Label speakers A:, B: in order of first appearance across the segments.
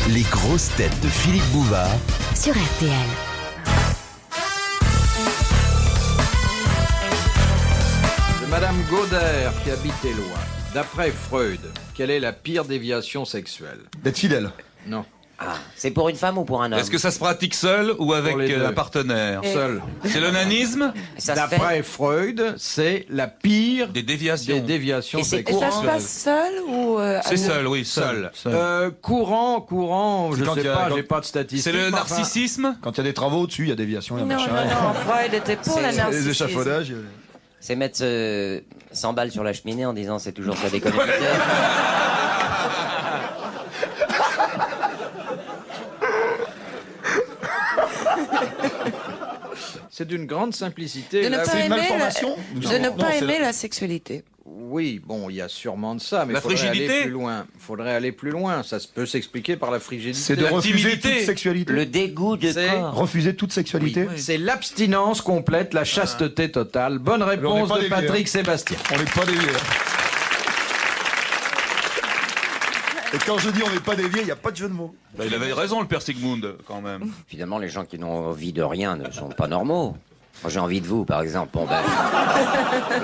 A: Les grosses têtes de Philippe Bouvard
B: sur RTL.
C: De Madame Gaudère qui habitait loin. D'après Freud, quelle est la pire déviation sexuelle?
D: D'être fidèle.
C: Non.
E: Ah, c'est pour une femme ou pour un homme?
F: Est-ce que ça se pratique seul ou avec
C: les deux.
F: un partenaire?
C: Seul.
F: C'est l'onanisme?
E: Ça se
C: D'après Freud, c'est la pire
F: Des déviations?
C: des déviations
E: Et c'est
C: sexuelles.
G: Et ça se passe seul ou
F: C'est seul, oui, seul.
C: Courant, je
D: quand
C: sais
D: il y a-
C: pas,
D: quand-
C: j'ai pas de statistiques.
F: C'est le
C: mais enfin,
F: narcissisme?
D: Quand il y a des travaux au-dessus, il y a déviation, il y a
G: Non, non,
D: machin.
G: non, Freud était pour la
E: C'est-
G: narcissisme.
D: Les échafaudages.
E: C'est mettre 100 balles sur la cheminée en disant c'est toujours ça d'économie.
C: c'est d'une grande simplicité.
G: De ne
C: Là,
G: pas
D: c'est une
G: aimer
D: malformation
G: de
D: Non,
G: ne
D: non,
G: pas
D: c'est
G: aimer
D: la-
G: la sexualité.
C: Oui, bon, il y a sûrement de ça, mais il
F: La
C: faudrait aller
F: frigidité
C: plus loin. Faudrait aller plus loin. Ça peut s'expliquer par la frigidité.
D: C'est de
F: La
D: refuser
F: timidité.
D: toute sexualité.
E: Le dégoût de
C: C'est-
E: corps.
D: Refuser toute sexualité.
C: C'est l'abstinence complète, la chasteté totale. Bonne
D: on
C: réponse
D: n'est pas
C: de
D: dévié,
C: Patrick Sébastien.
D: On n'est pas dévié. Et quand je dis on n'est pas dévié, il n'y a pas de jeu de mots.
F: Bah, il avait raison, le père Sigmund, quand même.
E: Finalement, les gens qui n'ont envie de rien ne sont pas normaux. Moi, j'ai envie de vous, par exemple. Bon, ben,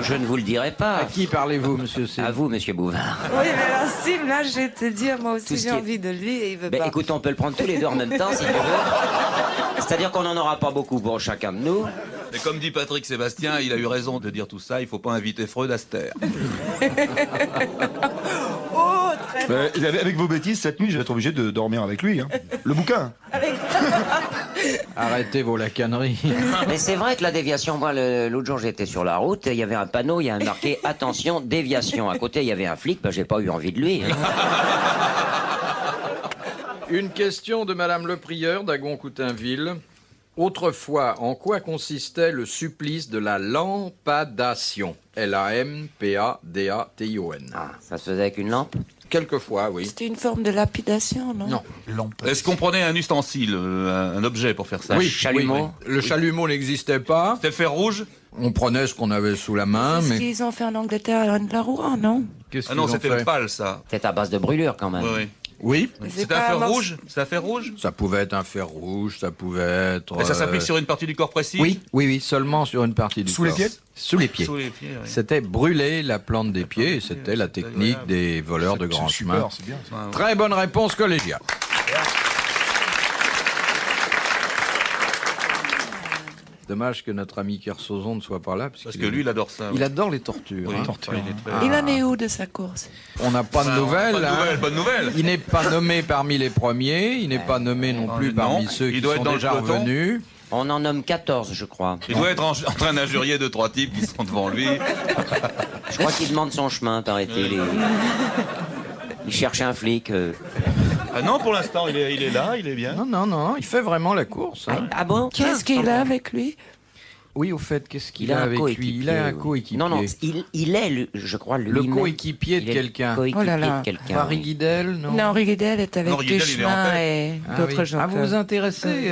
E: je ne vous le dirai
C: À
E: pas.
C: qui parlez-vous, monsieur C?
E: À vous, monsieur Bouvard.
G: Oui, mais alors Sim, là, je vais te dire, moi
E: Tout
G: aussi,
E: ce
G: j'ai
E: qui est-
G: envie de lui et il veut
E: Ben,
G: pas.
E: écoute, on peut le prendre tous les deux en même temps, si tu veux. C'est-à-dire qu'on n'en aura pas beaucoup pour chacun de nous.
F: Et comme dit Patrick Sébastien, il a eu raison de dire tout ça, il faut pas inviter Freud à se taire.
G: Oh, très bien.
D: Avec vos bêtises, cette nuit, je vais être obligé de dormir avec lui. Hein. Le bouquin.
C: Arrêtez vos lacaneries.
E: Mais c'est vrai que la déviation, moi, l'autre jour, j'étais sur la route, il y avait un panneau, il y a marqué « Attention, déviation ». À côté, il y avait un flic, ben, j'ai pas eu envie de lui. Hein.
C: Une question de Madame Le Prieur d'Agon-Coutainville. Autrefois, en quoi consistait le supplice de la lampadation? L-A-M-P-A-D-A-T-I-O-N.
E: Ah, ça se faisait avec une lampe?
C: Quelquefois, oui.
G: C'était une forme de lapidation, non?
C: Non.
F: Est-ce qu'on prenait un ustensile, un objet pour faire ça?
C: Oui,
E: chalumeau.
C: oui, oui. Le chalumeau n'existait pas.
F: C'était le fer rouge?
C: On prenait ce qu'on avait sous la main,
G: C'est ce
C: mais...
G: qu'ils ont fait en Angleterre à la Rouen, non?
C: Qu'est-ce
F: Ah non,
C: qu'ils ont
F: c'était
C: fait?
F: le pal, ça.
E: C'est à base de brûlure, quand même.
F: Oui, oui.
C: Oui,
G: C'est
F: C'était un
G: pas
F: fer
G: morceau-
F: rouge? C'est un fer rouge?
C: ça pouvait être un fer rouge, ça pouvait être...
F: Et ça s'applique sur une partie du corps précis?
C: Oui, oui, oui, seulement sur une partie du
D: Sous les
C: corps.
D: pieds?
C: Sous les pieds.
F: Sous les pieds, oui.
C: C'était brûler la plante des pieds, et c'était la technique
F: agréable.
C: des voleurs de grands
D: C'est
C: chemins.
D: super, c'est bien. ça.
C: Très bonne réponse collégiale. Dommage que notre ami Kersozon ne soit pas là.
F: Parce que lui, il adore ça.
C: il adore les tortures.
F: Oui,
C: hein.
F: il est très-
G: Il en est où de sa course?
C: On n'a pas de
F: Enfin,
C: nouvelles.
F: Bonne
C: hein.
F: nouvelle, bonne nouvelle.
C: Il n'est pas nommé parmi les premiers, il n'est pas nommé non plus
F: non.
C: parmi ceux
F: Il
C: qui
F: doit
C: sont
F: être dans le
C: déjà
F: peloton.
C: revenus.
E: On en nomme 14, je crois.
F: Il doit être en train d'injurier 2-3 types qui sont devant lui.
E: Je crois qu'il demande son chemin, paraît-il. Il cherche un flic.
F: Ah non, pour l'instant, il est là, il est bien.
C: Non, non, non, il fait vraiment la course. hein.
E: Ah bon?
G: Qu'est-ce qu'il a avec lui?
C: Oui, au fait, qu'est-ce qu'il
E: Il a
C: a
E: un
C: avec
E: coéquipier.
C: lui? Il a un
E: oui.
C: coéquipier.
E: Non, non, il est, je crois,
C: Le
E: lui-même.
C: coéquipier de
E: Il est
C: quelqu'un.
E: le coéquipier
G: Oh là là.
E: de quelqu'un.
C: Paris
E: oui.
C: Guidel, non?
G: Non, Rigidel est avec
F: Non, Rigidel, il est en
G: Deschemins
F: paix.
G: et
C: Ah
G: d'autres
C: oui.
G: gens.
C: Ah, vous vous intéressez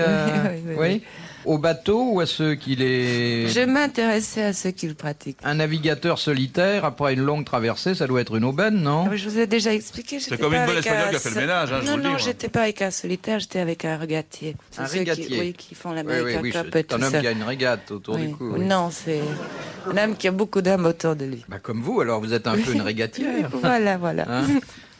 G: Oui, oui.
C: Au bateau ou à ceux qui les...
G: Je m'intéressais à ceux qui le pratiquent.
C: Un navigateur solitaire, après une longue traversée, ça doit être une aubaine, non?
G: Ah oui, je vous ai déjà expliqué.
F: C'est comme une bonne espagnole qui a fait le ménage, hein, je
G: Non,
F: vous le dis,
G: non,
F: moi.
G: j'étais pas avec un solitaire, j'étais avec un régatier. C'est
C: Un
G: ceux
C: régatier.
G: Qui, oui, qui font
C: Oui,
G: l'American
C: oui,
G: Cup
C: c'est
G: et tout
C: un homme
G: ça.
C: qui a une régate autour
G: Oui.
C: du cou. oui.
G: Non, c'est un homme qui a beaucoup d'âme autour de lui.
C: Bah, comme vous, alors vous êtes un peu une régatière.
G: Voilà, voilà.
C: Hein.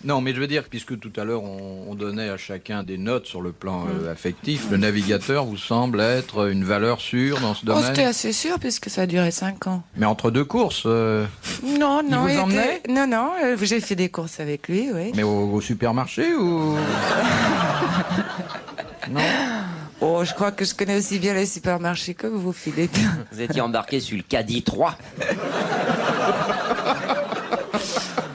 C: Non, mais je veux dire, puisque tout à l'heure on donnait à chacun des notes sur le plan affectif, le navigateur vous semble être une valeur sûre dans ce
G: Oh,
C: domaine.
G: c'était assez sûr puisque ça a duré 5 ans.
C: Mais entre deux courses,
G: Non, non.
C: vous
G: il
C: emmenait
G: était- Non, non, j'ai fait des courses avec lui, oui.
C: mais au supermarché ou non?
G: Oh, je crois que je connais aussi bien les supermarchés que vous, Philippe.
E: Vous étiez embarqué sur le Caddy 3.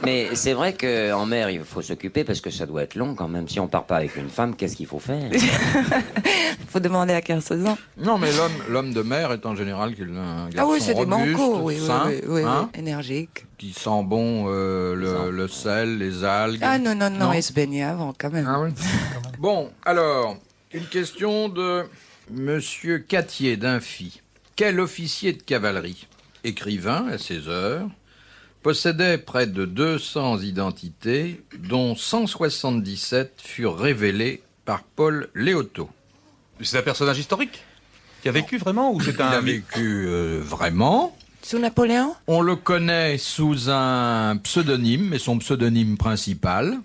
E: Mais c'est vrai qu'en mer, il faut s'occuper parce que ça doit être long quand même. Si on part pas avec une femme, qu'est-ce qu'il faut faire?
G: Faut demander à Kersozon.
C: Non, mais l'homme de mer est en général un garçon
G: Ah oui, c'est des
C: robuste,
G: mancos, oui, oui,
C: sain,
G: oui, oui,
C: hein,
G: oui, énergique.
C: qui sent bon le sel, les algues.
G: Ah non, non, non, il se baignait avant quand même.
C: Ah oui. Bon, alors, une question de Monsieur Cattier d'Infi. Quel officier de cavalerie, écrivain à ses heures, possédait près de 200 identités, dont 177 furent révélées par Paul Léotot.
F: C'est un personnage historique qui a vécu vraiment ou c'est
C: Il a
F: un...
C: vécu vraiment.
G: Sous Napoléon?
C: On le connaît sous un pseudonyme, mais son pseudonyme principal.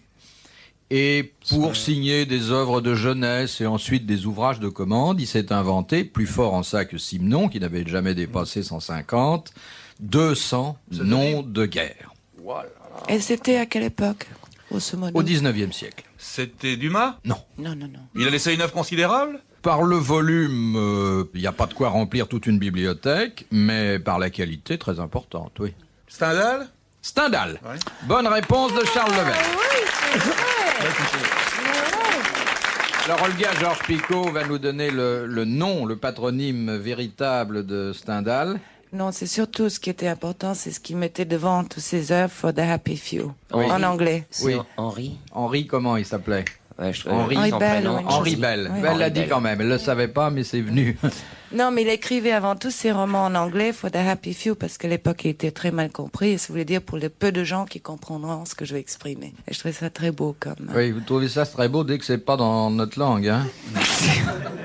C: Et pour signer des œuvres de jeunesse et ensuite des ouvrages de commande, il s'est inventé, plus fort en ça que Simenon, qui n'avait jamais dépassé 150, 200 noms de guerre.
G: Et c'était à quelle époque, grosso modo?
C: Au 19e siècle.
F: C'était Dumas?
C: Non.
G: Non.
F: Il a laissé une œuvre considérable?
C: Par le volume, il n'y a pas de quoi remplir toute une bibliothèque, mais par la qualité, très importante, oui.
F: Stendhal?
C: Stendhal.
F: Ouais.
C: Bonne réponse de Charles Level. Alors Olga Georges Picot va nous donner le nom, le patronyme véritable de Stendhal.
G: Non, c'est surtout ce qui était important, c'est ce qu'il mettait devant toutes ses œuvres, For the Happy Few,
E: Oui.
G: en anglais.
E: C'est
C: Oui.
E: Henri.
C: Henri, comment il s'appelait?
E: Ouais, je
C: Henri
E: son
G: Bell,
E: prénom.
G: ou une
C: Henri
G: chose.
C: Bell.
G: Oui.
C: Elle l'a
E: Henri
C: dit
E: Bell.
C: quand même, elle ne le savait pas, mais c'est venu.
G: Non, mais il écrivait avant tous ses romans en anglais, For the Happy Few, parce qu'à l'époque, il était très mal compris, et ça voulait dire pour le peu de gens qui comprendront ce que je vais exprimer. Et je trouvais ça très beau comme...
C: Oui, vous trouvez ça très beau dès que c'est pas dans notre langue, hein?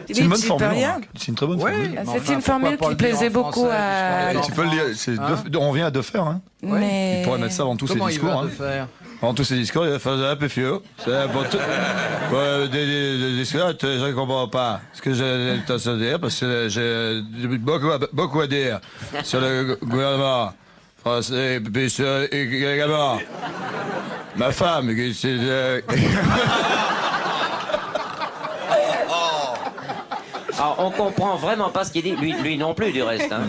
G: Il
D: C'est une bonne
G: dit
D: formule.
G: rien.
D: Remarque. C'est une très bonne
C: Oui.
D: formule.
C: Mais
G: C'est
C: enfin,
G: une
C: pourquoi
G: formule
C: pas
G: qui
C: le dire en
G: plaisait beaucoup
C: français,
G: à...
C: puisqu'on est
D: Tu peux le dire, c'est
C: Hein
D: on revient à Deffer, hein.
G: Mais...
D: Il pourrait mettre ça avant tous ses
C: Comment il
D: discours.
C: va
D: Hein.
C: le faire?
D: Avant tous ses discours, il va faire un peu fieux. C'est pour tout. Des discours, je ne comprends pas ce que j'ai l'intention de dire parce que j'ai beaucoup à dire sur le gouvernement français et puis sur également ma femme qui c'est.
E: Alors, on comprend vraiment pas ce qu'il dit. Lui non plus, du reste. Hein.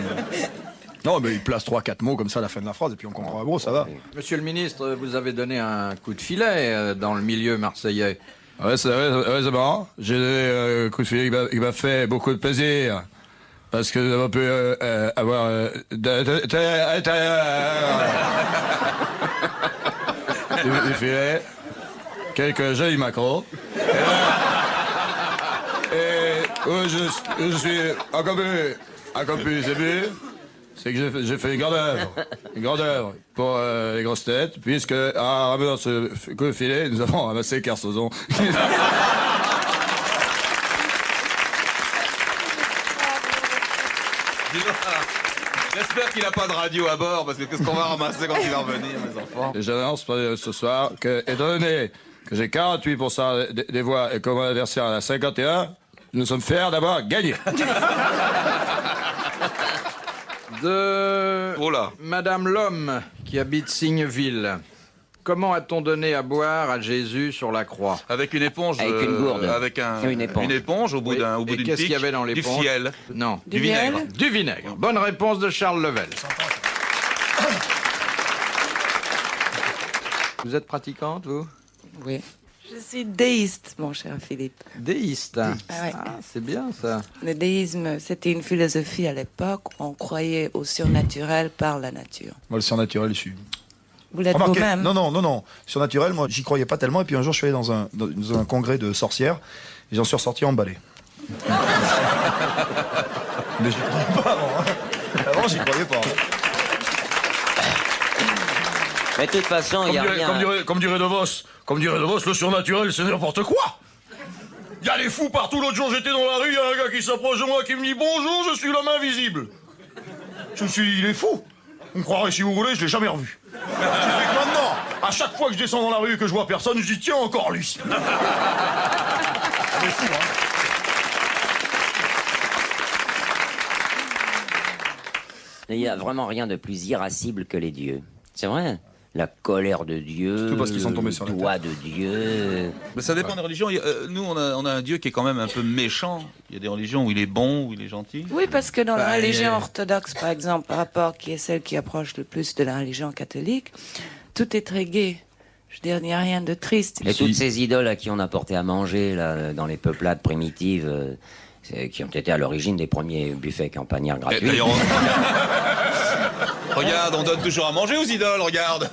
D: Non, mais il place 3-4 mots comme ça à la fin de la phrase et puis on comprend. Bon, ça va.
C: Monsieur le ministre, vous avez donné un coup de filet dans le milieu marseillais.
D: Ouais, c'est marrant. J'ai donné un coup de filet qui m'a fait beaucoup de plaisir. Parce que nous avons pu avoir des filets, quelques jolis macros. Et où je suis encore plus ému, c'est que j'ai fait une grande œuvre pour les grosses têtes, puisque en ramenant ce coup de filet, nous avons ramassé Kersozon.
F: J'espère qu'il n'a pas de radio à bord, parce que qu'est-ce qu'on va ramasser quand il va revenir, les enfants?
D: Et j'annonce ce soir que, étant donné que j'ai 48% des voix et que mon adversaire en a 51, nous sommes fiers d'avoir gagné.
C: De
F: Oh là.
C: Madame Lhomme, qui habite Signeville. Comment a-t-on donné à boire à Jésus sur la croix?
F: Avec une éponge.
E: Avec une gourde.
F: Avec
E: Une éponge.
F: au bout
C: Oui.
F: d'un, au bout
C: Et
F: d'une
C: qu'est-ce
F: pique.
C: qu'il y avait dans l'éponge?
F: Du fiel.
C: Non.
F: Du
G: miel.
F: vinaigre.
C: Du vinaigre. Bonne réponse de Charles Level. Vous êtes pratiquante, vous?
G: Oui. Je suis déiste, mon cher Philippe.
C: Déiste.
G: ouais.
C: C'est bien ça.
G: Le déisme, c'était une philosophie à l'époque où on croyait au surnaturel par la nature.
D: Moi, le surnaturel, je suis.
G: Vous l'êtes
D: Remarquez,
G: vous-même.
D: non. Surnaturel, moi, j'y croyais pas tellement. Et puis un jour, je suis allé dans un congrès de sorcières. Et j'en suis ressorti emballé. Mais j'y croyais pas avant. Hein. Avant, j'y croyais pas.
E: Mais de toute façon, il n'y a rien.
D: Comme dirait De Vos, le surnaturel, c'est n'importe quoi. Il y a les fous partout. L'autre jour, j'étais dans la rue, il y a un gars qui s'approche de moi, qui me dit « Bonjour, je suis l'homme invisible ». Je me suis dit « Il est fou ». Vous me croirez si vous voulez, je l'ai jamais revu. Ce qui fait que maintenant, à chaque fois que je descends dans la rue et que je vois personne, je dis « Tiens, encore lui ». C'est fou, hein.
E: Il n'y a vraiment rien de plus irascible que les dieux. C'est vrai. La colère de Dieu,
D: Surtout parce qu'ils sont tombés sur la
E: le doigt de Dieu.
F: Mais ça dépend des religions. Nous, on a un Dieu qui est quand même un peu méchant. Il y a des religions où il est bon, où il est gentil.
G: Oui, parce que dans la
C: Bah,
G: religion orthodoxe, par exemple, par rapport qui est celle qui approche le plus de la religion catholique, tout est très gai. Je veux dire, il n'y a rien de triste.
E: Et toutes ces idoles à qui on apportait à manger là, dans les peuplades primitives, qui ont été à l'origine des premiers buffets campagnards
F: Et
E: gratuits.
F: d'ailleurs, Regarde, on donne toujours à manger aux idoles, regarde.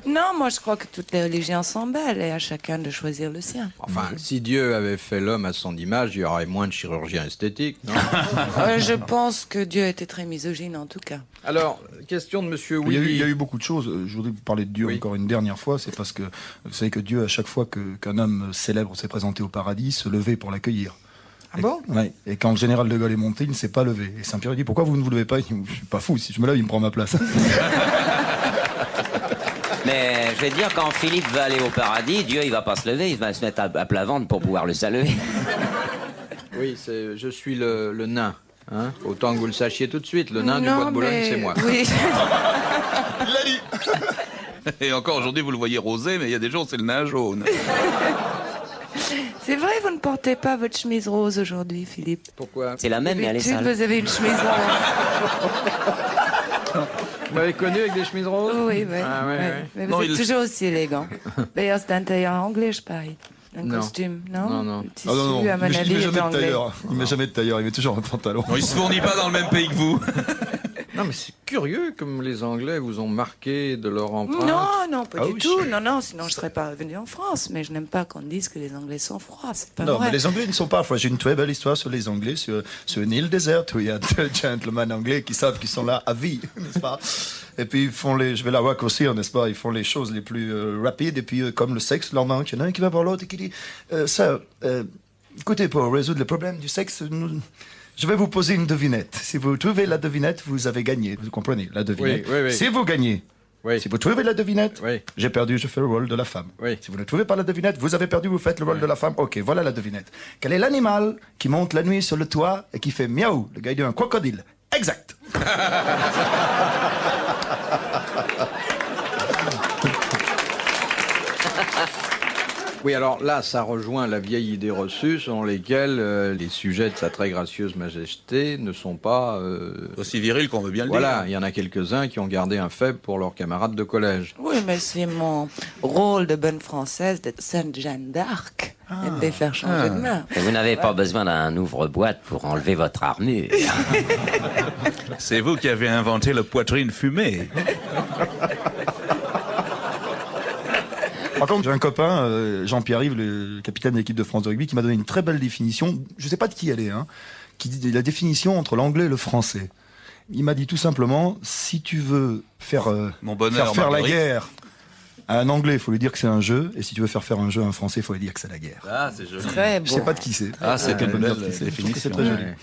G: Non, moi je crois que toutes les religions sont belles et à chacun de choisir le sien.
C: Enfin, si Dieu avait fait l'homme à son image, il y aurait moins de chirurgiens esthétiques, non?
G: Je pense que Dieu était très misogyne en tout cas.
C: Alors, question de Monsieur
B: Il y
C: Willy.
B: a eu beaucoup de choses. Je voudrais vous parler de Dieu
C: Oui.
B: encore une dernière fois. C'est parce que vous savez que Dieu, à chaque fois qu'un homme célèbre s'est présenté au paradis, se levait pour l'accueillir.
C: Ah bon?
B: Ouais. Et quand le général de Gaulle est monté, il ne s'est pas levé. Et Saint-Pierre dit, pourquoi vous ne vous levez pas? Il dit, je suis pas fou, si je me lève, il me prend ma place.
E: Mais je vais te dire, quand Philippe va aller au paradis, Dieu, il va pas se lever, il va se mettre à plat ventre pour pouvoir le saluer.
C: Oui, je suis le nain. Hein, autant que vous le sachiez tout de suite, le nain du bois de Boulogne, c'est moi.
G: Oui.
B: Il l'a dit.
F: Et encore aujourd'hui, vous le voyez rosé, mais il y a des jours, c'est le nain jaune.
G: C'est vrai, vous ne portez pas votre chemise rose aujourd'hui, Philippe.
C: Pourquoi?
E: C'est la même, mais elle est
G: D'habitude,
E: sale.
G: vous avez une chemise rose.
C: Vous m'avez connu avec des chemises roses?
G: Oui, oui.
C: Ah, ouais,
G: oui.
C: ouais.
G: Mais
F: Non,
G: vous êtes
F: il-
G: toujours aussi élégant. D'ailleurs, c'est un tailleur anglais, je parie. Un
C: Non.
G: costume, non?
C: Non, non.
G: Le tissu,
B: Ah non, non,
G: à mon
B: il
G: avis,
B: met
G: est
B: jamais de
G: anglais.
B: tailleur. Il met jamais de tailleur, il met toujours un pantalon.
F: Non, il se fournit pas dans le même pays que vous.
C: Non, mais c'est curieux comme les Anglais vous ont marqué de leur empreinte.
G: Non, non, pas
B: Ah
G: du
B: oui,
G: tout. Non, non, sinon je serais pas revenu en France. Mais je n'aime pas qu'on dise que les Anglais sont froids. C'est pas
B: Non,
G: vrai.
B: mais les Anglais ne sont pas froids. J'ai une très belle histoire sur les Anglais, sur une île déserte où il y a deux gentlemen anglais qui savent qu'ils sont là à vie, n'est-ce pas? Et puis ils font je vais la raccourcir, n'est-ce pas? Ils font les choses les plus rapides et puis comme le sexe, leur manque. Il y en a un qui va voir l'autre et qui dit, Sir, écoutez, pour résoudre le problème du sexe, je vais vous poser une devinette. Si vous trouvez la devinette, vous avez gagné. Vous comprenez, la devinette.
C: Oui, oui, oui.
B: Si vous gagnez,
C: Oui.
B: si vous trouvez la devinette,
C: Oui.
B: j'ai perdu, je fais le rôle de la femme.
C: Oui.
B: Si vous ne trouvez pas la devinette, vous avez perdu, vous faites le rôle de la femme. Ok, voilà la devinette. Quel est l'animal qui monte la nuit sur le toit et qui fait miaou? Le gars dit un crocodile. Exact.
C: Oui, alors là, ça rejoint la vieille idée reçue selon lesquelles les sujets de sa très gracieuse majesté ne sont pas...
F: Aussi viril qu'on veut bien le
C: Voilà,
F: dire.
C: il y en a quelques-uns qui ont gardé un faible pour leurs camarades de collège.
G: Oui, mais c'est mon rôle de bonne française d'être Sainte Jeanne d'Arc et de les faire changer de main.
E: Et vous n'avez pas besoin d'un ouvre-boîte pour enlever votre armure.
F: C'est vous qui avez inventé le poitrine fumée.
B: Par contre, j'ai un copain, Jean-Pierre Yves, le capitaine de l'équipe de France de rugby, qui m'a donné une très belle définition. Je ne sais pas de qui elle est, hein, qui dit la définition entre l'anglais et le français. Il m'a dit tout simplement, si tu veux faire,
F: Mon bonheur,
B: faire la
F: Marguerite.
B: guerre à un anglais, il faut lui dire que c'est un jeu. Et si tu veux faire un jeu à un français, il faut lui dire que c'est la guerre.
F: Ah, c'est joli.
G: Très beau.
B: Je ne sais pas de qui c'est.
F: Ah, c'est
B: Quelle
F: une
B: bonne
F: belle
B: note qui c'est. Je trouve que
F: définition.
B: c'est très joli.
C: Ouais.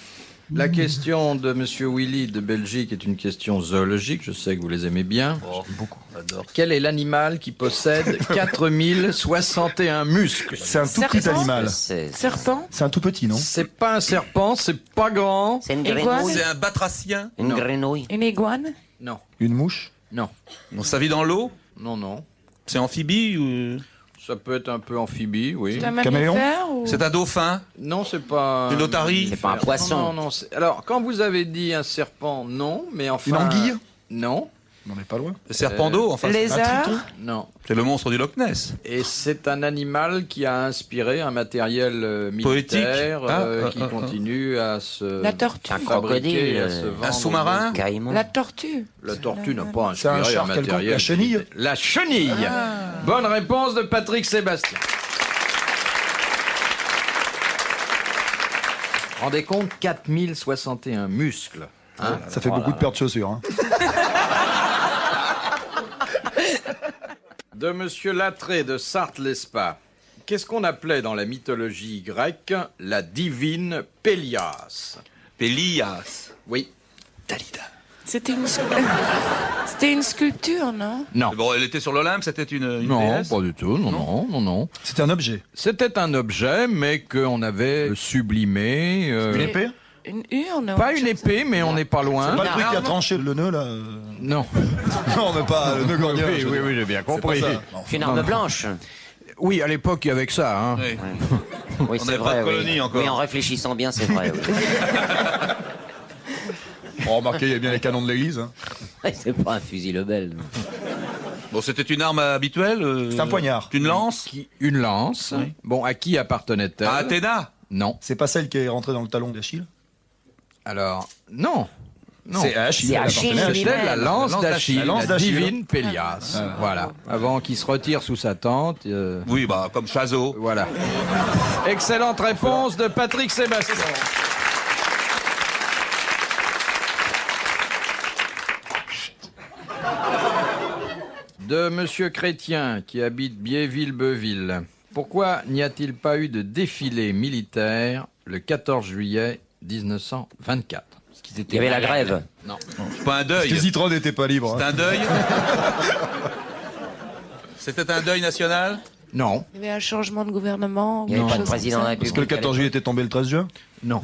C: La question de Monsieur Willy de Belgique est une question zoologique. Je sais que vous les aimez bien.
F: Oh, beaucoup. J'adore.
C: Quel est l'animal qui possède 4061 muscles?
B: C'est un tout petit
G: Serpent.
B: animal.
E: C'est
G: Serpent?
B: C'est un tout petit, non?
C: C'est pas un serpent, c'est pas grand.
E: une
G: Iguane.
E: grenouille.
F: C'est un batracien.
E: Une
C: Non.
E: grenouille.
G: Une iguane?
C: Non,
B: Une mouche?
C: non,
F: Donc ça vit dans l'eau.
C: non, non.
F: C'est amphibie ou...
C: Ça peut être un peu amphibie, oui.
G: C'est un
B: Caméléon?
G: mammifère ou...
F: C'est un dauphin.
C: Non, c'est pas...
F: Une otarie.
E: C'est pas un poisson.
C: Non, non, alors, quand vous avez dit un serpent, non, mais enfin...
B: Une anguille?
C: Non,
B: On n'en est pas loin.
F: Le serpent d'eau, enfin.
G: Lézard?
C: non.
F: C'est le monstre du Loch Ness.
C: Et c'est un animal qui a inspiré un matériel militaire
F: Poétique.
C: qui continue à se
G: La tortue.
E: Un
C: fabriquer,
E: crocodile,
C: à se vendre.
F: un sous-marin.
E: Caïman.
G: La tortue.
C: La tortue n'a pas
B: C'est un
C: inspiré un
B: char quelconque.
C: matériel.
B: La chenille?
C: militaire. La chenille. Bonne réponse de Patrick Sébastien. Rendez compte, 4061 muscles. Hein.
B: Ça fait beaucoup de paires de chaussures. Hein.
C: De Monsieur Lattré de Sarthe-l'Espa. Qu'est-ce qu'on appelait dans la mythologie grecque la divine Pélias?
F: Pélias.
C: Oui.
F: Dalida.
G: C'était une... C'était une sculpture, non?
C: Non.
F: Bon, elle était sur l'Olympe, c'était une
C: Non,
F: déesse.
C: pas du tout. Non, non, non, non.
B: C'est un objet.
C: C'était un objet, mais qu'on avait sublimé.
B: Une épée?
G: Une urne?
C: Pas une épée, mais on n'est pas loin.
B: Pas le truc qui a tranché le nœud, là
C: Non.
B: Non, mais pas le nœud gordien.
C: Oui, oui, oui, j'ai bien compris.
E: Une arme blanche.
C: Oui, à l'époque, il y avait que ça. Hein.
F: Oui.
E: Oui,
F: On
E: c'est
F: n'avait
E: vrai.
F: pas de colonie
E: oui.
F: encore.
E: Oui, en réfléchissant bien, c'est vrai. Oui.
B: Bon, remarquez, il y a bien les canons de l'église. Hein.
E: C'est pas un fusil Lebel.
F: Bon, c'était une arme habituelle.
B: C'est un poignard.
F: Une lance.
C: Une lance.
F: Oui.
C: Bon, à qui appartenait-elle?
F: À Athéna.
C: Non.
B: C'est pas celle qui est rentrée dans le talon d'Achille?
C: Alors, non. Non.
B: C'est Achille.
E: C'est
B: elle
E: Achille.
B: appartenait à Achille.
C: C'était la lance d'Achille,
B: La lance
C: la
B: d'Achille.
C: divine Pélias. Voilà. Avant qu'il se retire sous sa tente.
F: Oui, bah, comme Chazot.
C: Voilà. Excellente réponse de Patrick Sébastien. De Monsieur Chrétien, qui habite Biéville-Beuville. Pourquoi n'y a-t-il pas eu de défilé militaire le 14 juillet 1924 ?
E: Il y avait la grève.
C: Non.
F: C'est pas un deuil.
B: Les citrons n'étaient pas libres.
F: C'est un deuil. C'était un deuil national.
C: Non.
G: Il y avait un changement de gouvernement.
E: Il n'y avait
G: quelque
E: pas de
G: chose
E: président de
G: comme
E: la
G: ça.
B: Parce que le
E: République.
B: 14 juillet était tombé le 13 juin.
C: Non.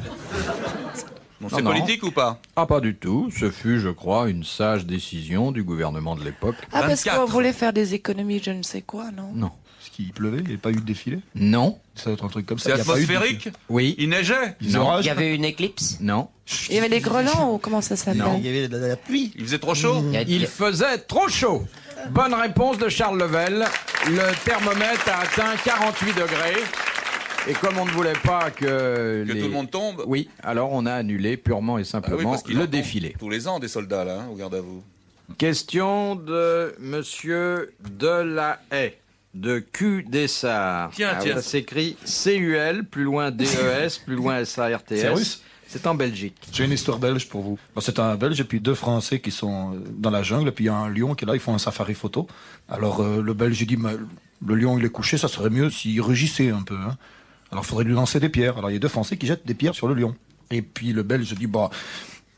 F: Bon,
C: Non,
F: c'est
C: non.
F: politique ou pas?
C: Ah, pas du tout. Ce fut, je crois, une sage décision du gouvernement de l'époque.
G: Ah, parce
F: 24.
G: qu'on voulait faire des économies, je ne sais quoi, non?
C: Non.
B: Parce qu'il pleuvait, il n'y avait pas eu de défilé.
C: Non.
B: Ça doit être un truc comme ça.
F: C'est
B: Il y a pas eu de
F: atmosphérique?
C: Oui.
F: Il neigeait?
B: Il faisait
C: Non.
B: orage.
E: Il y avait une éclipse.
C: Non.
G: Il y avait des grelans ou comment ça s'appelle?
C: Non.
B: Il y avait de la pluie.
F: Il faisait trop chaud?
C: Il faisait trop chaud. Bonne réponse de Charles Level. Le thermomètre a atteint 48 degrés. Et comme on ne voulait pas que
F: Que tout le monde tombe?
C: Oui, alors on a annulé purement et
F: Ah oui,
C: simplement
F: parce qu'il en
C: le
F: tombe
C: défilé.
F: Tous les ans, des soldats, là, hein, au garde à vous.
C: Question de Monsieur Delahaye, de Q Dessart.
F: Tiens.
C: Ça s'écrit CUL, plus loin DES, plus loin SARTS.
B: C'est russe.
C: C'est en Belgique.
B: J'ai une histoire belge pour vous. Bon, c'est un Belge et puis deux Français qui sont dans la jungle et puis il y a un lion qui est là, ils font un safari photo. Alors le Belge il dit mais le lion il est couché, ça serait mieux s'il rugissait un peu. Hein. Alors il faudrait lui lancer des pierres. Alors il y a deux Français qui jettent des pierres sur le lion. Et puis le Belge dit bah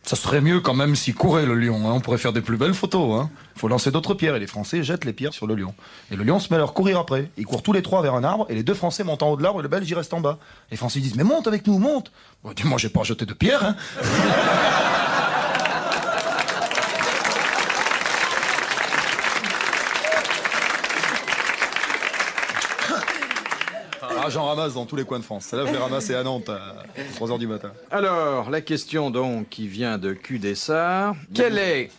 B: ça serait mieux quand même s'il courait le lion. Hein. On pourrait faire des plus belles photos. Hein. Faut lancer d'autres pierres et les Français jettent les pierres sur le lion. Et le lion se met à leur courir après. Ils courent tous les trois vers un arbre et les deux Français montent en haut de l'arbre et le Belge il reste en bas. Les Français disent mais monte avec nous, monte. Bon, dis moi j'ai pas jeté de pierres. Hein. Ah, j'en ramasse dans tous les coins de France. Celle-là, je l'ai ramassée à Nantes à 3h du matin.
C: Alors, la question donc qui vient de Q Dessart. Quel est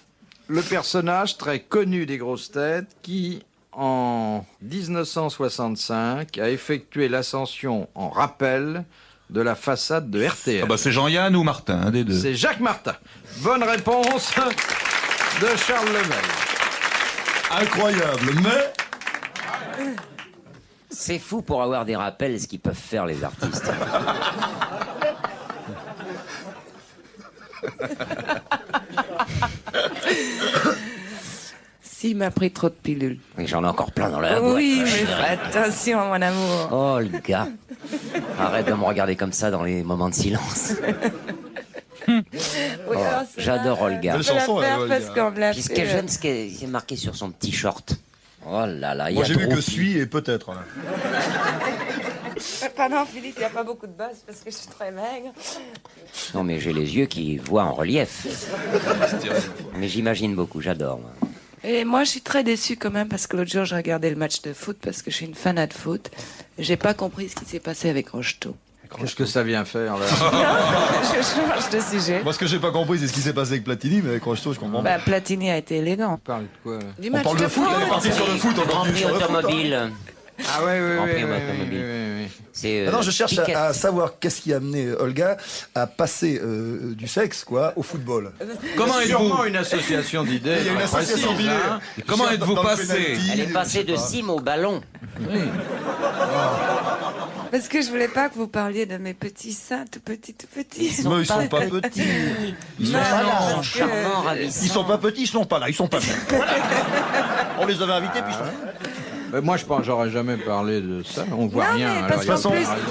C: le personnage très connu des grosses têtes qui, en 1965, a effectué l'ascension en rappel de la façade de RTL?
F: Ah bah c'est Jean-Yann ou Martin, un des deux.
C: C'est Jacques Martin. Bonne réponse de Charles Level.
B: Incroyable, mais...
E: C'est fou pour avoir des rappels ce qu'ils peuvent faire les artistes.
G: S'il m'a pris trop de pilules.
E: Oui, j'en ai encore plein dans la boîte.
G: Oui, mais fais attention, mon amour.
E: Oh, le gars. Arrête de me regarder comme ça dans les moments de silence.
G: Oui,
E: Oh,
G: alors, c'est
E: j'adore
G: vrai.
E: Olga.
B: Belle
G: Je peux la
B: chanson,
G: faire
B: Olga.
G: parce qu'on me l'a
E: Puis ce
G: fait.
E: qui est jeune, c'est marqué sur son petit short. Oh là là, il y
B: Moi
E: a
B: j'ai vu que
E: Droupi.
B: suis et peut-être. Là.
G: Pardon, Philippe, il n'y a pas beaucoup de base parce que je suis très maigre.
E: Non, mais j'ai les yeux qui voient en relief. Mais j'imagine beaucoup, j'adore. moi.
G: Et moi, je suis très déçue quand même parce que l'autre jour, je regardais le match de foot parce que je suis une fanat de foot. J'ai pas compris ce qui s'est passé avec Rocheteau.
C: Qu'est-ce que ça vient faire là?
G: Je change de sujet.
B: Moi ce que j'ai pas compris c'est ce qui s'est passé avec Platini, mais avec Rocheteau je comprends.
G: Bah, Platini a été élégant.
C: On parle de quoi là?
G: Du
B: On
G: match
B: parle de foot, on est parti sur le foot, on
E: Grand
B: continue
E: Prix
B: sur le foot. hein.
E: automobile.
C: Ah oui,
E: Grand
C: oui,
E: Prix
C: oui,
E: automobile.
C: oui.
E: C'est,
B: Maintenant, je cherche
E: Piquet.
B: à savoir qu'est-ce qui a amené Olga à passer du sexe quoi au football.
F: Comment êtes-vous?
C: Sûrement une association d'idées.
B: Il y a une
C: très
B: association
C: précise,
B: d'idées.
C: hein.
F: Et comment
B: Je suis
F: êtes-vous
B: dans le
F: passé?
B: penalty,
E: Elle est
B: je
E: passée
B: sais
E: de
B: pas.
E: cime au ballon.
G: Parce que je voulais pas que vous parliez de mes petits seins, tout petits, tout petits.
B: Mais ils sont pas petits. Ils sont
G: Non,
B: pas là.
G: parce que-
E: Charmant, ravissant.
B: Ils sont pas petits, ils sont pas là, ils sont pas là. On les avait invités puis ils sont là.
C: Mais moi, je pense, j'aurais jamais parlé de ça. On voit
G: Non,
C: rien.
G: mais
C: alors
G: parce
C: il y a
G: qu'en
C: pas
G: plus-
C: de raison.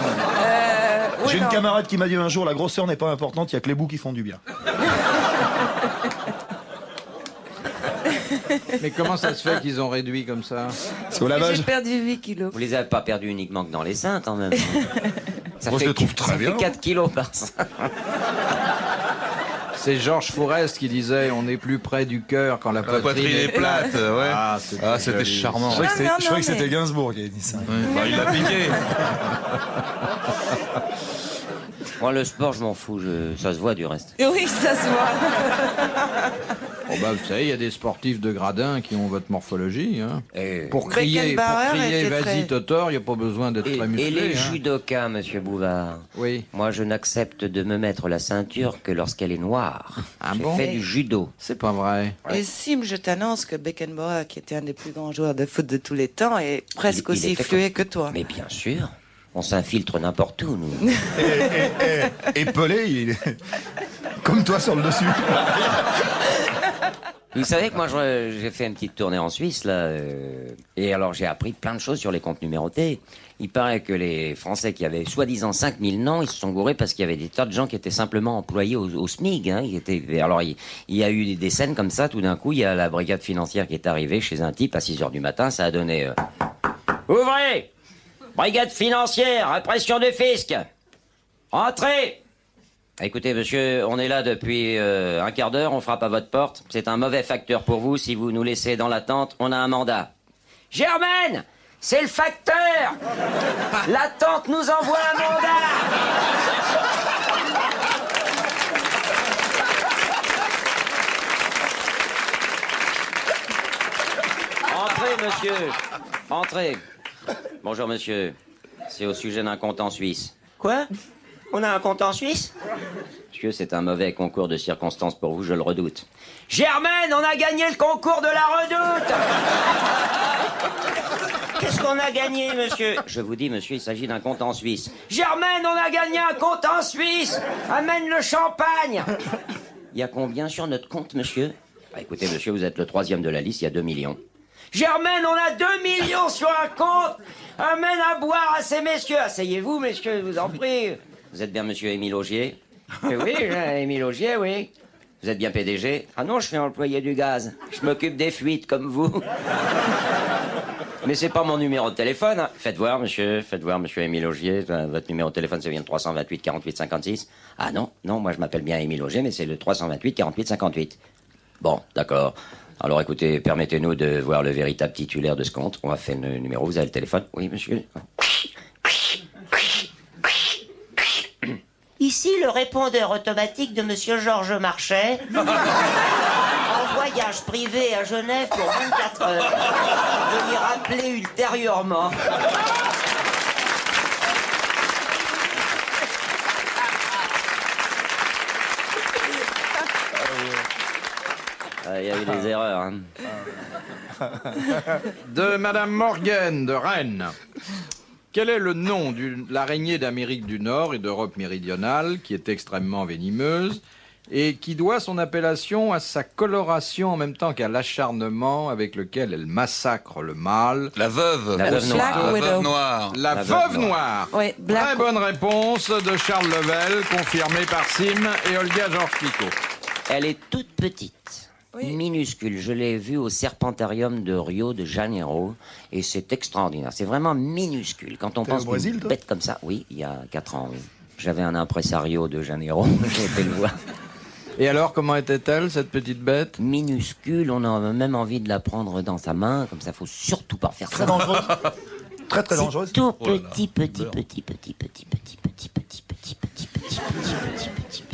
G: Oui,
B: J'ai une
G: non.
B: camarade qui m'a dit un jour la grosseur n'est pas importante, il y a que les bouts qui font du bien.
C: Mais comment ça se fait qu'ils ont réduit comme ça?
B: C'est au
G: J'ai
B: lavage.
G: perdu 8 kilos.
E: Vous les avez pas perdus uniquement que dans les seins, quand même. Ça
B: Moi, je les trouve très
E: ça
B: bien.
E: fait 4 kilos par sein.
C: C'est Georges Fourest qui disait on est plus près du cœur quand la
F: La poitrine est plate, ouais.
C: Ah,
F: C'était charmant.
B: Je croyais que c'était-
G: non,
B: je croyais que
G: non,
B: c'était
G: mais-
B: Gainsbourg qui avait dit ça.
F: Ouais, bah, il l'a piqué.
E: Moi, le sport, je m'en fous. Ça se voit du reste.
G: Oui, ça se voit.
C: Oh bah, vous savez, il y a des sportifs de gradin qui ont votre morphologie. Hein.
E: Et,
C: Pour crier,
G: Beckenbauer était
C: vas-y
G: très-
C: Totor, il n'y a pas besoin d'être très musclé.
E: et les
C: hein.
E: judokas, monsieur Bouvard.
C: Oui.
E: Moi, je n'accepte de me mettre la ceinture que lorsqu'elle est noire. art.
C: Ah
E: J'ai
C: bon?
E: fait du judo.
C: C'est pas vrai.
G: Et Sim, je t'annonce que Beckenbauer, qui était un des plus grands joueurs de foot de tous les temps, est presque
E: Il
G: aussi
E: était
G: fluet que toi.
E: Mais bien sûr, on s'infiltre n'importe où, nous.
B: Et Pelé, il est comme toi sur le dessus.
E: Vous savez que moi, j'ai fait une petite tournée en Suisse, là, et alors j'ai appris plein de choses sur les comptes numérotés. Il paraît que les Français qui avaient soi-disant 5000 noms, ils se sont gourés parce qu'il y avait des tas de gens qui étaient simplement employés au SMIC. Hein. Alors, il y a eu des scènes comme ça, tout d'un coup, il y a la brigade financière qui est arrivée chez un type à 6h du matin, ça a donné... Ouvrez! Brigade financière, impression de fisc! Entrez! Écoutez, monsieur, on est là depuis un quart d'heure, on frappe à votre porte. C'est un mauvais facteur pour vous. Si vous nous laissez dans l'attente, on a un mandat. Germaine, c'est le facteur. L'attente nous envoie un mandat. Entrez, monsieur. Entrez. Bonjour, monsieur. C'est au sujet d'un compte en Suisse. Quoi? On a un compte en Suisse? Monsieur, c'est un mauvais concours de circonstances pour vous, je le redoute. Germaine, on a gagné le concours de la redoute! Qu'est-ce qu'on a gagné, monsieur? Je vous dis, monsieur, il s'agit d'un compte en Suisse. Germaine, on a gagné un compte en Suisse! Amène le champagne! Il y a combien sur notre compte, monsieur? Bah, écoutez, monsieur, vous êtes le 3e de la liste, il y a 2 millions. Germaine, on a 2 millions sur un compte! Amène à boire à ces messieurs! Asseyez-vous, messieurs, je vous en prie. Vous êtes bien monsieur Émile Augier? Oui, Émile Augier, oui. Vous êtes bien PDG? Ah non, je suis employé du gaz. Je m'occupe des fuites, comme vous. Mais c'est pas mon numéro de téléphone. Hein. Faites voir, monsieur Émile Augier. Votre numéro de téléphone, c'est bien le 328 48 56. Ah non, moi je m'appelle bien Émile Augier, mais c'est le 328 48 58. Bon, d'accord. Alors écoutez, permettez-nous de voir le véritable titulaire de ce compte. On va faire le numéro. Vous avez le téléphone? Oui, monsieur. Ici, le répondeur automatique de monsieur Georges Marchais. En voyage privé à Genève pour 24 heures. Veuillez rappeler ultérieurement. Il y a eu des erreurs. Hein.
C: De Madame Morgan de Rennes. Quel est le nom de l'araignée d'Amérique du Nord et d'Europe méridionale, qui est extrêmement venimeuse, et qui doit son appellation à sa coloration en même temps qu'à l'acharnement avec lequel elle massacre le mâle?
F: La veuve.
E: La veuve
G: Black
E: noire.
F: La
G: Widow.
F: veuve noire.
C: La veuve noire.
G: Oui, Black-
C: Très bonne réponse de Charles Level, confirmée par Sim et Olga Georges-Picot.
E: Elle est toute petite.
G: Oui.
E: Minuscule. Je l'ai vue au Serpentarium de Rio de Janeiro et c'est extraordinaire. C'est vraiment minuscule. Quand on
B: T'es
E: pense
B: au Brésil,
E: qu'une
B: toi
E: bête comme ça, oui, il y a 4 ans, oui. J'avais un impresario de Janeiro, j'ai été le voir.
C: Et alors, comment était-elle, cette petite bête?
E: Minuscule, on a même envie de la prendre dans sa main, comme ça, faut surtout pas faire
B: Très
E: ça.
B: dangereuse. Très
E: C'est
B: dangereuse.
E: tout
F: Oh là là,
E: petit.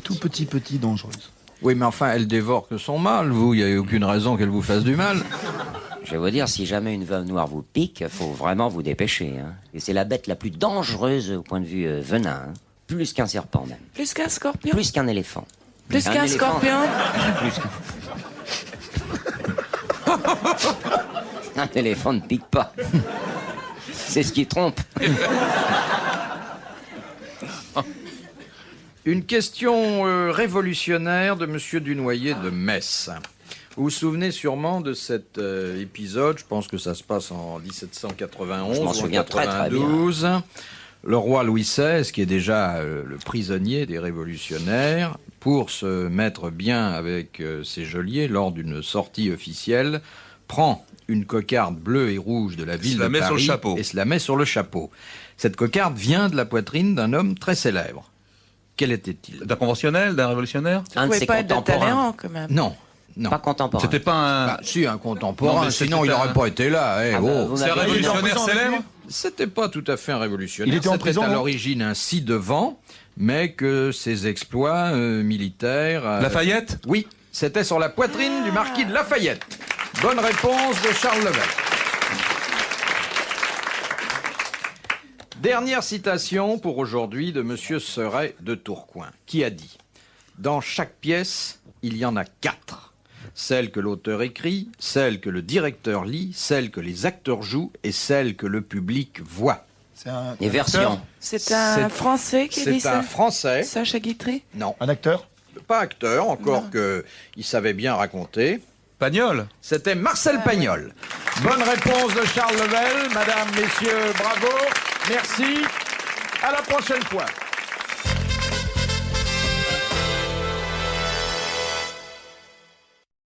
B: Tout petit, dangereuse.
C: Oui, mais enfin, elle dévore que son mâle, vous. Il n'y a aucune raison qu'elle vous fasse du mal.
E: Je vais vous dire, si jamais une veuve noire vous pique, faut vraiment vous dépêcher. Hein. Et c'est la bête la plus dangereuse au point de vue venin. Hein. Plus qu'un serpent, même.
G: Plus qu'un scorpion?
E: Plus qu'un éléphant.
G: Plus
E: Un
G: qu'un
E: éléphant.
G: scorpion?
E: Un éléphant ne pique pas. C'est ce qui trompe.
C: Une question révolutionnaire de Monsieur Dunoyer de Metz. Vous vous souvenez sûrement de cet épisode, je pense que ça se passe en 1791
E: Je m'en
C: ou en
E: souviens très, très bien.
C: 92. Le roi Louis XVI, qui est déjà le prisonnier des révolutionnaires, pour se mettre bien avec ses geôliers lors d'une sortie officielle, prend une cocarde bleue et rouge de la ville
F: se la
C: de
F: met sur le
C: Paris
F: chapeau.
C: et se la met sur le chapeau. Cette cocarde vient de la poitrine d'un homme très célèbre. Quel était-il?
F: D'un conventionnel, d'un révolutionnaire?
E: Un
G: Vous
E: de
G: pouvez
E: ses
G: pas être de
E: contemporains.
G: Talleyrand, quand même.
C: Non, non.
E: Pas contemporain.
F: C'était pas un.
C: Bah, si, un contemporain,
F: Non, mais
C: sinon
F: c'était
C: il n'aurait
F: un-
C: pas été là. Eh,
E: Ah bah,
C: oh.
E: vous
F: C'est un
E: m'avez dit-
F: révolutionnaire célèbre?
C: C'était pas tout à fait un révolutionnaire.
B: Il était en
C: C'était
B: prison,
C: à
B: non
C: l'origine un ci-devant, mais que ses exploits militaires...
F: Lafayette?
C: Oui, c'était sur la poitrine du marquis de Lafayette. Bonne réponse de Charles Level. Dernière citation pour aujourd'hui de Monsieur Seuret de Tourcoing, qui a dit: Dans chaque pièce, il y en a 4. Celle que l'auteur écrit, celle que le directeur lit, celle que les acteurs jouent et celle que le public voit.
B: C'est un
E: Les
B: acteur
E: versions.
G: C'est un Français qui dit
C: C'est
G: ça.
C: un Français.
G: Sacha Guitry.
C: Non,
B: Un acteur
C: pas acteur, encore qu'il savait bien raconter.
F: Pagnol.
C: C'était Marcel Pagnol. Bonne réponse de Charles Level. Madame, messieurs, bravo. Merci. À la prochaine fois.